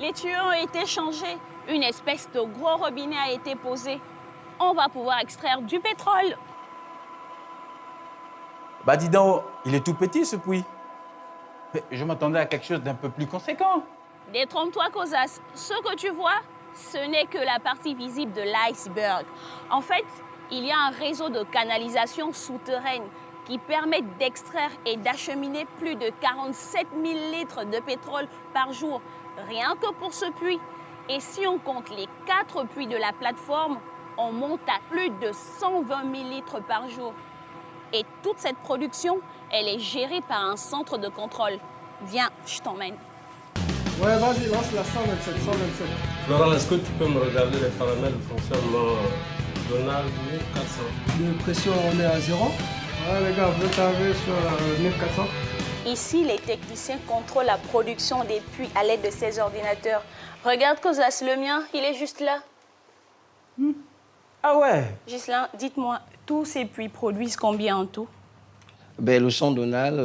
Les tuyaux ont été changés. Une espèce de gros robinet a été posé. On va pouvoir extraire du pétrole. Bah dis donc, il est tout petit ce puits. Mais je m'attendais à quelque chose d'un peu plus conséquent. Détrompe-toi, Kozas. Ce que tu vois, ce n'est que la partie visible de l'iceberg. En fait, il y a un réseau de canalisation souterraine qui permet d'extraire et d'acheminer plus de 47 000 litres de pétrole par jour, rien que pour ce puits. Et si on compte les 4 puits de la plateforme, on monte à plus de 120 000 litres par jour. Et toute cette production, elle est gérée par un centre de contrôle. Viens, je t'emmène. Ouais, vas-y, lance la 127, 127. Florent, est-ce que tu peux me regarder les paramètres de fonctionnement Donald 1400? De pression, on est à 0. Ouais, les gars, vous êtes arrivés sur 1400. Ici, les techniciens contrôlent la production des puits à l'aide de ces ordinateurs. Regarde, Kozas, le mien, il est juste là. Ah ouais? Ghislain, dites-moi, tous ces puits produisent combien en tout? Ben, le champ Donald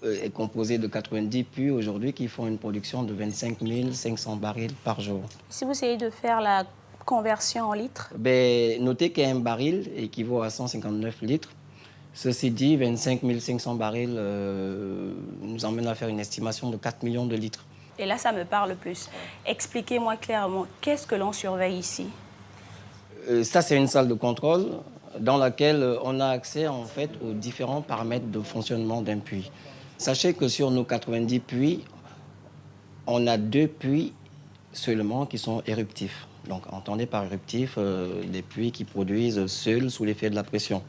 est composé de 90 puits aujourd'hui qui font une production de 25 500 barils par jour. Si vous essayez de faire la conversion en litres? Ben, notez qu'un baril équivaut à 159 litres. Ceci dit, 25 500 barils nous emmène à faire une estimation de 4 millions de litres. Et là, ça me parle plus. Expliquez-moi clairement, qu'est-ce que l'on surveille ici? Ça, c'est une salle de contrôle dans laquelle on a accès en fait aux différents paramètres de fonctionnement d'un puits. Sachez que sur nos 90 puits, on a 2 puits seulement qui sont éruptifs. Donc, entendez par éruptif des puits qui produisent seuls sous l'effet de la pression.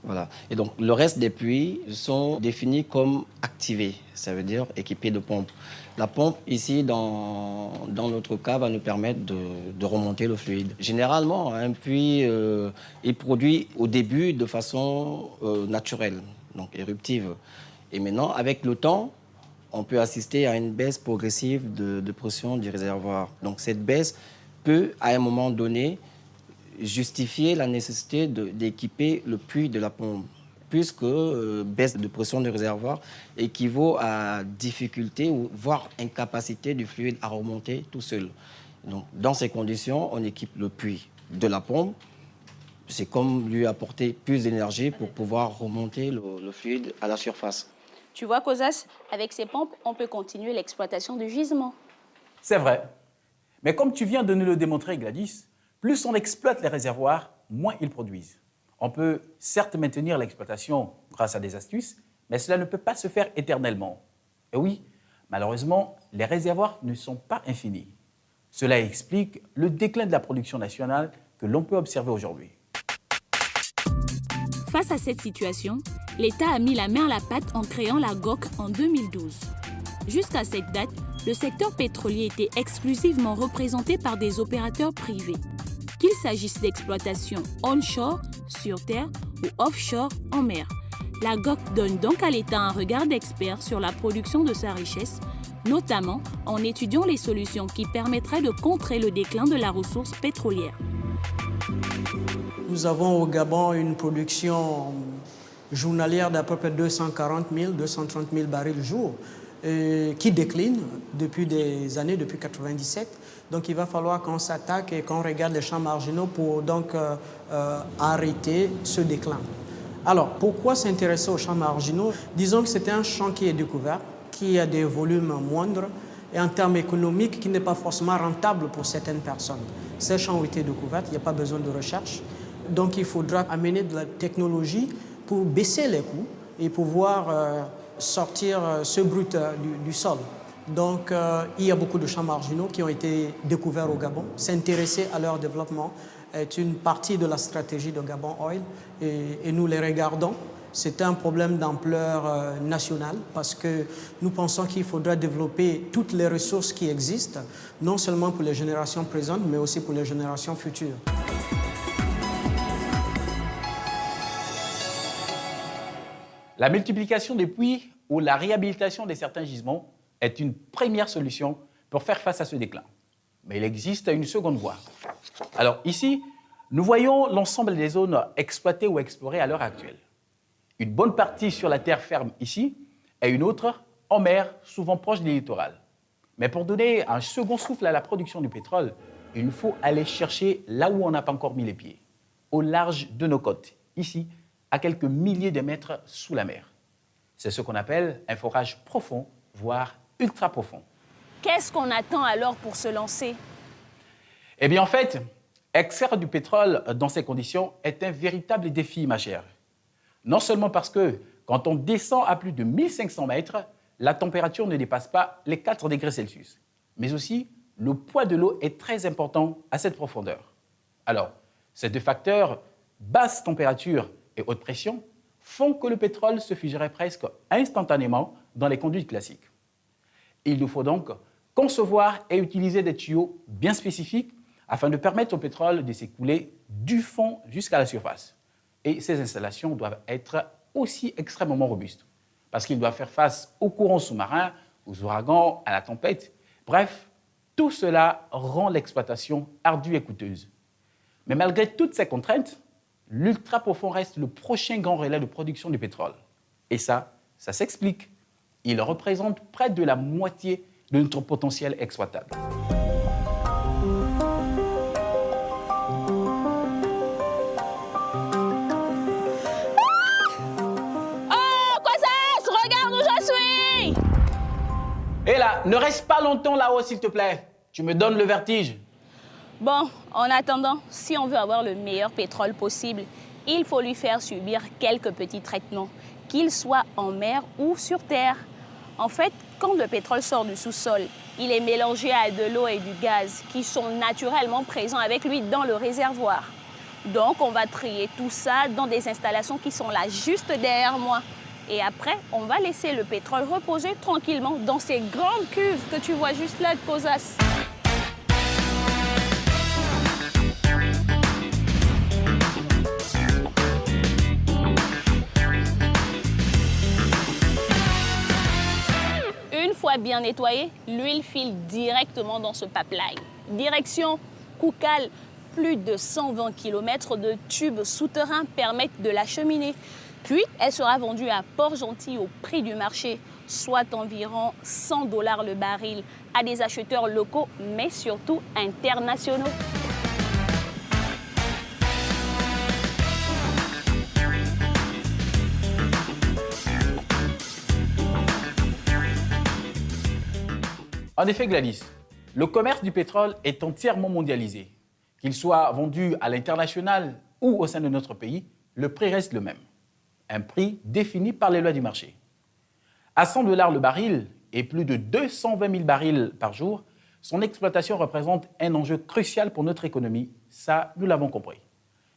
Voilà. Et donc, le reste des puits sont définis comme activés, ça veut dire équipés de pompes. La pompe, ici, dans notre cas, va nous permettre de remonter le fluide. Généralement, un puits est produit au début de façon naturelle, donc éruptive. Et maintenant, avec le temps, on peut assister à une baisse progressive de pression du réservoir. Donc, cette baisse peut, à un moment donné, justifier la nécessité d'équiper le puits de la pompe, puisque baisse de pression du réservoir équivaut à difficulté ou voire incapacité du fluide à remonter tout seul. Donc, dans ces conditions, on équipe le puits de la pompe. C'est comme lui apporter plus d'énergie pour pouvoir remonter le fluide à la surface. Tu vois, Kozas, avec ces pompes, on peut continuer l'exploitation du gisement. C'est vrai. Mais comme tu viens de nous le démontrer, Gladys, plus on exploite les réservoirs, moins ils produisent. On peut certes maintenir l'exploitation grâce à des astuces, mais cela ne peut pas se faire éternellement. Et oui, malheureusement, les réservoirs ne sont pas infinis. Cela explique le déclin de la production nationale que l'on peut observer aujourd'hui. Face à cette situation, l'État a mis la main à la pâte en créant la GOC en 2012. Jusqu'à cette date, le secteur pétrolier était exclusivement représenté par des opérateurs privés. Qu'il s'agisse d'exploitation onshore, sur terre ou offshore, en mer. La GOC donne donc à l'État un regard d'expert sur la production de sa richesse, notamment en étudiant les solutions qui permettraient de contrer le déclin de la ressource pétrolière. Nous avons au Gabon une production journalière d'à peu près 240 000, 230 000 barils jour, qui décline depuis des années, depuis 1997. Donc il va falloir qu'on s'attaque et qu'on regarde les champs marginaux pour donc arrêter ce déclin. Alors pourquoi s'intéresser aux champs marginaux? Disons que c'est un champ qui est découvert, qui a des volumes moindres et en termes économiques qui n'est pas forcément rentable pour certaines personnes. Ces champs ont été découverts, il n'y a pas besoin de recherche. Donc il faudra amener de la technologie pour baisser les coûts et pouvoir sortir ce brut du sol. Donc, il y a beaucoup de champs marginaux qui ont été découverts au Gabon. S'intéresser à leur développement est une partie de la stratégie de Gabon Oil et nous les regardons. C'est un problème d'ampleur nationale parce que nous pensons qu'il faudra développer toutes les ressources qui existent, non seulement pour les générations présentes, mais aussi pour les générations futures. La multiplication des puits ou la réhabilitation de certains gisements est une première solution pour faire face à ce déclin. Mais il existe une seconde voie. Alors ici, nous voyons l'ensemble des zones exploitées ou explorées à l'heure actuelle. Une bonne partie sur la terre ferme ici et une autre en mer, souvent proche des littorales. Mais pour donner un second souffle à la production du pétrole, il faut aller chercher là où on n'a pas encore mis les pieds, au large de nos côtes, ici, à quelques milliers de mètres sous la mer. C'est ce qu'on appelle un forage profond, voire ultra profond. Qu'est-ce qu'on attend alors pour se lancer? Eh bien, en fait, extraire du pétrole dans ces conditions est un véritable défi, ma chère. Non seulement parce que quand on descend à plus de 1500 mètres, la température ne dépasse pas les 4 degrés Celsius, mais aussi le poids de l'eau est très important à cette profondeur. Alors, ces deux facteurs, basse température et haute pression, font que le pétrole se fuserait presque instantanément dans les conduites classiques. Il nous faut donc concevoir et utiliser des tuyaux bien spécifiques afin de permettre au pétrole de s'écouler du fond jusqu'à la surface. Et ces installations doivent être aussi extrêmement robustes, parce qu'ils doivent faire face aux courants sous-marins, aux ouragans, à la tempête. Bref, tout cela rend l'exploitation ardue et coûteuse. Mais malgré toutes ces contraintes, l'ultra-profond reste le prochain grand relais de production du pétrole. Et ça s'explique. Il représente près de la moitié de notre potentiel exploitable. Hé là, ne reste pas longtemps là-haut, s'il te plaît. Tu me donnes le vertige. Bon, en attendant, si on veut avoir le meilleur pétrole possible, il faut lui faire subir quelques petits traitements, qu'ils soient en mer ou sur terre. En fait, quand le pétrole sort du sous-sol, il est mélangé à de l'eau et du gaz qui sont naturellement présents avec lui dans le réservoir. Donc, on va trier tout ça dans des installations qui sont là juste derrière moi. Et après, on va laisser le pétrole reposer tranquillement dans ces grandes cuves que tu vois juste là de Cosas. Une fois bien nettoyée, l'huile file directement dans ce pipeline. Direction Koukal, plus de 120 km de tubes souterrains permettent de l'acheminer. Puis, elle sera vendue à Port-Gentil au prix du marché, soit environ 100 $ le baril, à des acheteurs locaux, mais surtout internationaux. En effet, Gladys, le commerce du pétrole est entièrement mondialisé. Qu'il soit vendu à l'international ou au sein de notre pays, le prix reste le même. Un prix défini par les lois du marché. À 100 $ le baril et plus de 220 000 barils par jour, son exploitation représente un enjeu crucial pour notre économie. Ça, nous l'avons compris.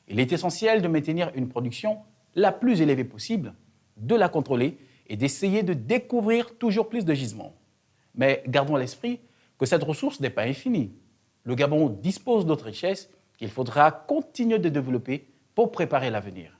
Il est essentiel de maintenir une production la plus élevée possible, de la contrôler et d'essayer de découvrir toujours plus de gisements. Mais gardons à l'esprit que cette ressource n'est pas infinie. Le Gabon dispose d'autres richesses qu'il faudra continuer de développer pour préparer l'avenir.